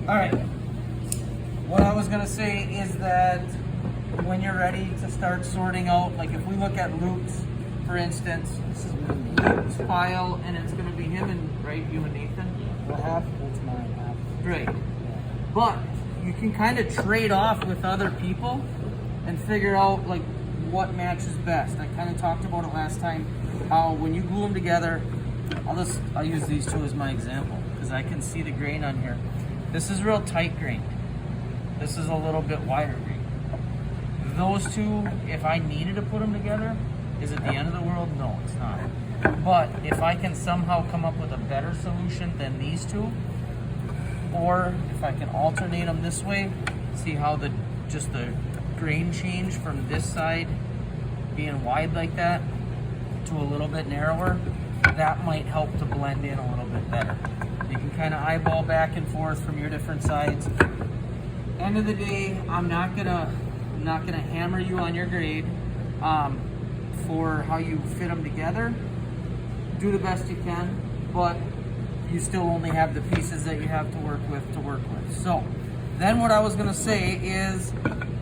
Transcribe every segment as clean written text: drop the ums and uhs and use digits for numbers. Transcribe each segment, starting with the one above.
All right. What I was gonna say is that when you're ready to start sorting out, like if we look at Luke's, for instance, this is Luke's file, and it's gonna be him and, right, you and Nathan? The half, that's mine, half. Great. Yeah. But you can kind of trade off with other people and figure out like what matches best. I kind of talked about it last time, how when you glue them together, I'll use these two as my example because I can see the grain on here. This is real tight grain. This is a little bit wider grain. Those two, if I needed to put them together, is it the end of the world? No, it's not. But if I can somehow come up with a better solution than these two, or if I can alternate them this way, see how the grain change from this side being wide like that to a little bit narrower, that might help to blend in a little bit better. You can kind of eyeball back and forth from your different sides. End of the day, I'm not gonna hammer you on your grade for how you fit them together. Do the best you can, but you still only have the pieces that you have to work with. So then what I was gonna say is,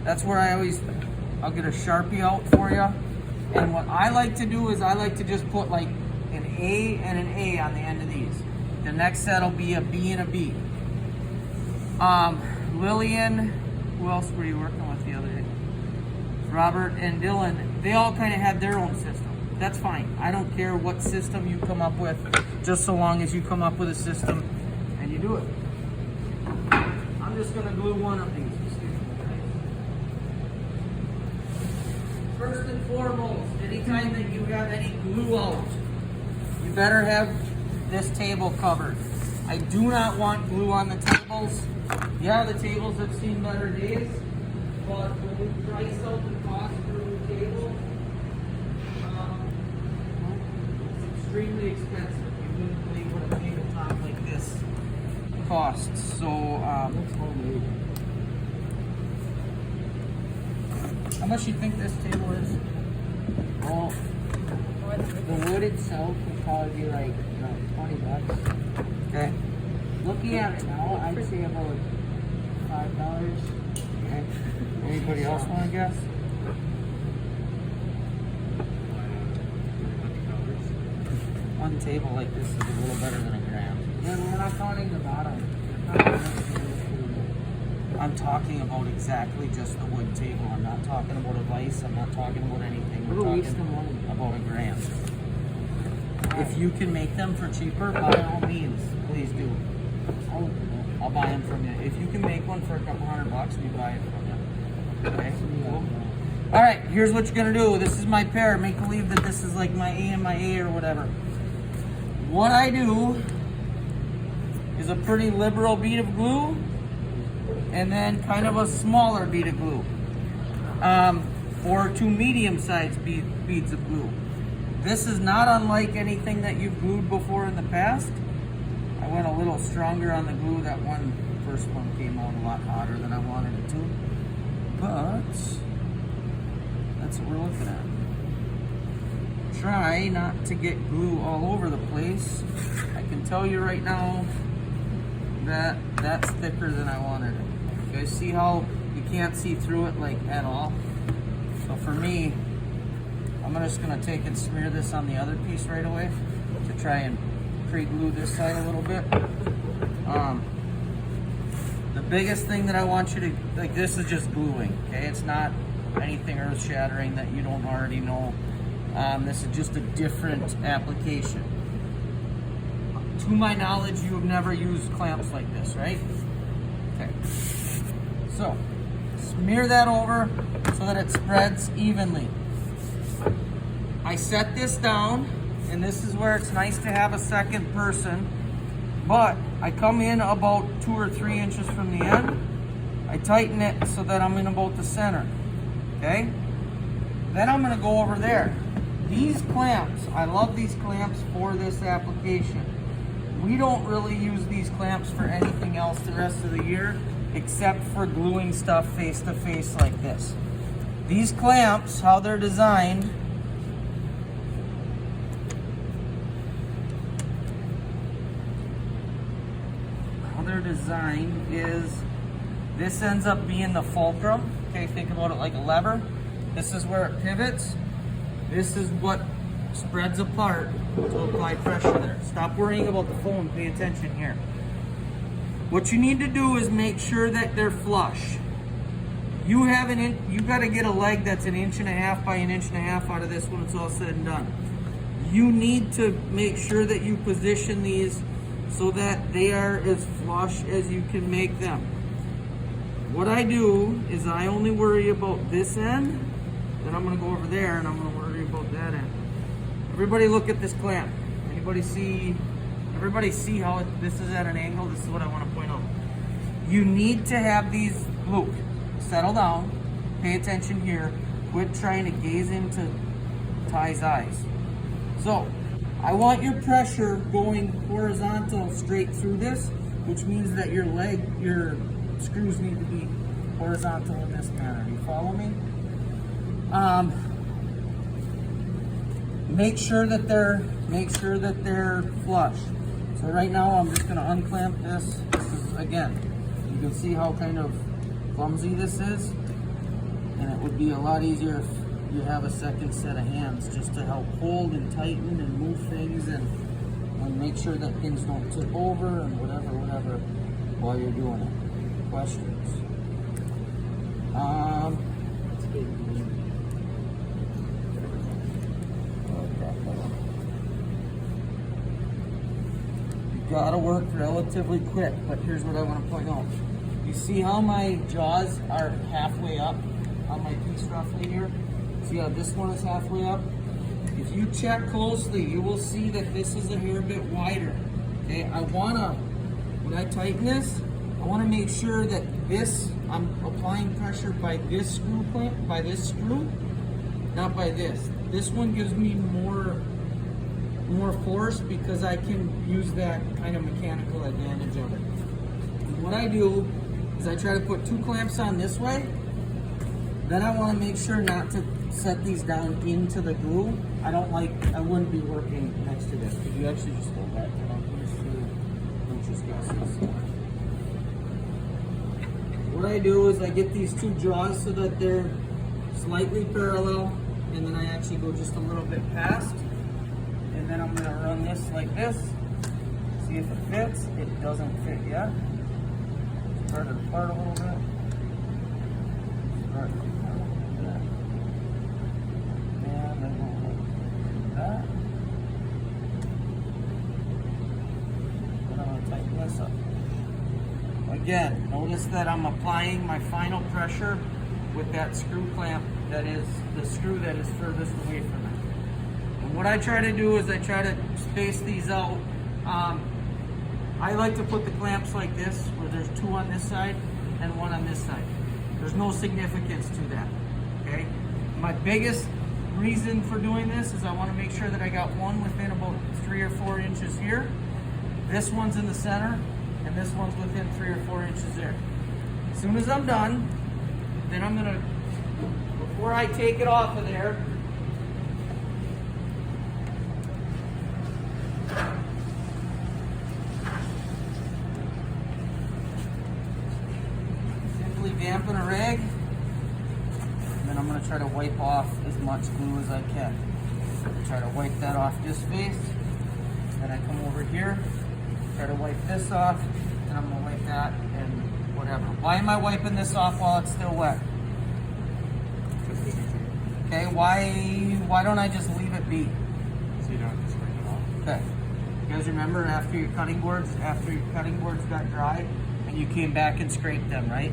that's where I'll get a Sharpie out for you. And what I like to do is I like to just put like an A and an A on the end of these. The next set will be a B and a B. Lillian, who else were you working with the other day? Robert and Dylan, they all kind of had their own system. That's fine. I don't care what system you come up with, just so long as you come up with a system and you do it. I'm just gonna glue one of these. First and foremost, anytime that you have any glue out, you better have this table covered. I do not want glue on the tables. Yeah, the tables have seen better days, but when we price out the cost for a new table, it's extremely expensive. You wouldn't believe what a tabletop like this costs. So, how much do you think this table is? Well, the wood itself would probably be like, $20. Okay. Looking at it now, I'd say about $5. Okay. Anybody else want to guess? One table like this is a little better than $1,000. Yeah, we're not counting the bottom. I'm talking about exactly just the wood table. I'm not talking about a vise. I'm not talking about anything. We're talking about $1,000. If you can make them for cheaper, by all means, please do. I'll buy them from you. If you can make one for a couple $100, we buy it from you. Okay, cool. All right, here's what you're gonna do. This is my pair. Make believe that this is like my A and my A or whatever. What I do is a pretty liberal bead of glue, and then kind of a smaller bead of glue, or two medium-sized beads of glue. This is not unlike anything that you've glued before in the past. I went a little stronger on the glue. That first one came out a lot hotter than I wanted it to, but that's what we're looking at. Try not to get glue all over the place. I can tell you right now that that's thicker than I wanted it. You guys see how you can't see through it like at all? So for me, I'm just gonna take and smear this on the other piece right away to try and pre-glue this side a little bit. The biggest thing that I want you to, like, this is just gluing, okay? It's not anything earth-shattering that you don't already know. This is just a different application. To my knowledge, you have never used clamps like this, right? Okay. So, smear that over so that it spreads evenly. I set this down, and this is where it's nice to have a second person, but I come in about 2 or 3 inches from the end. I tighten it so that I'm in about the center, okay? Then I'm gonna go over there. These clamps, I love these clamps for this application. We don't really use these clamps for anything else the rest of the year, except for gluing stuff face to face like this. These clamps, how they're designed, design is this ends up being the fulcrum. Okay, think about it like a lever. This is where it pivots. This is what spreads apart to apply pressure there. Stop worrying about the foam, pay attention here. What you need to do is make sure that they're flush. You gotta get a leg that's 1.5 inches by 1.5 inches out of this when it's all said and done. You need to make sure that you position these so that they are as flush as you can make them. What I do is I only worry about this end, then I'm gonna go over there and I'm gonna worry about that end. Everybody look at this clamp. Everybody see how this is at an angle? This is what I want to point out. You need to have these, Luke, settle down, pay attention here, quit trying to gaze into Ty's eyes. So, I want your pressure going horizontal straight through this, which means that your screws need to be horizontal in this manner. You follow me? Make sure that they're flush. So right now I'm just going to unclamp this. Again, you can see how kind of clumsy this is, and it would be a lot easier if you have a second set of hands just to help hold and tighten and move things and make sure that things don't tip over and whatever while you're doing it. Questions? Gotta work relatively quick, but here's what I want to point out. You see how my jaws are halfway up on my piece roughly here? See how this one is halfway up? If you check closely, you will see that this is a hair bit wider. Okay, when I tighten this, I want to make sure that I'm applying pressure by this screw clamp, by this screw, not by this. This one gives me more force because I can use that kind of mechanical advantage of it. And what I do is I try to put 2 clamps on this way. Then I want to make sure not to set these down into the glue. I wouldn't be working next to this. Could you actually just hold that? What I do is I get these 2 jaws so that they're slightly parallel, and then I actually go just a little bit past. And then I'm going to run this like this, see if it fits. It doesn't fit yet. Spread it apart a little bit. Spread it apart a little bit. And then we'll hold that. And I'm going to tighten this up. Again, notice that I'm applying my final pressure with that screw clamp that is the screw that is furthest away from it. What I try to do is I try to space these out. I like to put the clamps like this, where there's 2 on this side and 1 on this side. There's no significance to that, okay? My biggest reason for doing this is I want to make sure that I got one within about 3 or 4 inches here. This one's in the center, and this one's within 3 or 4 inches there. As soon as I'm done, then I'm gonna, before I take it off of there, dampen a rag, and then I'm going to try to wipe off as much glue as I can. Try to wipe that off this face, then I come over here, try to wipe this off, and I'm going to wipe that and whatever. Why am I wiping this off while it's still wet? Okay, why don't I just leave it be? So you don't have to scrape it off. Okay. You guys remember after your cutting boards got dry and you came back and scraped them, right?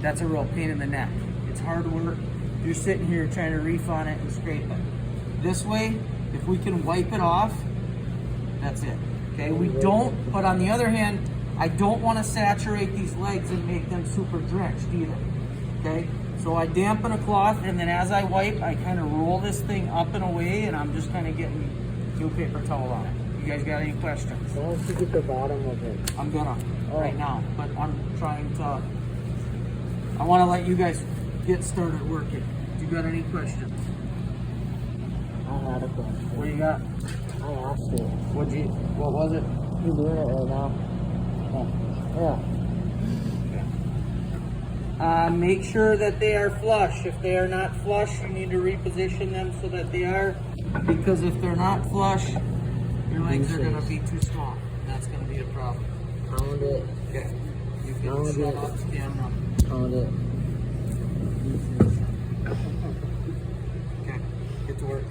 That's a real pain in the neck. It's hard work. You're sitting here trying to reef on it and scrape it. This way, if we can wipe it off, that's it. Okay, we don't, but on the other hand, I don't want to saturate these legs and make them super drenched either. Okay, so I dampen a cloth, and then as I wipe, I kind of roll this thing up and away, and I'm just kind of getting new paper towel on it. You guys got any questions? I want to get the bottom of it. I'm gonna right now, but I'm trying to. I want to let you guys get started working. You got any questions? I had a question. What you got? I asked it. What was it? You're doing it right now. Oh. Yeah. Make sure that they are flush. If they are not flush, you need to reposition them so that they are, because if they're not flush, your legs are going to be too small. That's going to be a problem. Pound it. Okay. You Pound can shut it. off the camera. Pound it. Okay. Get to work.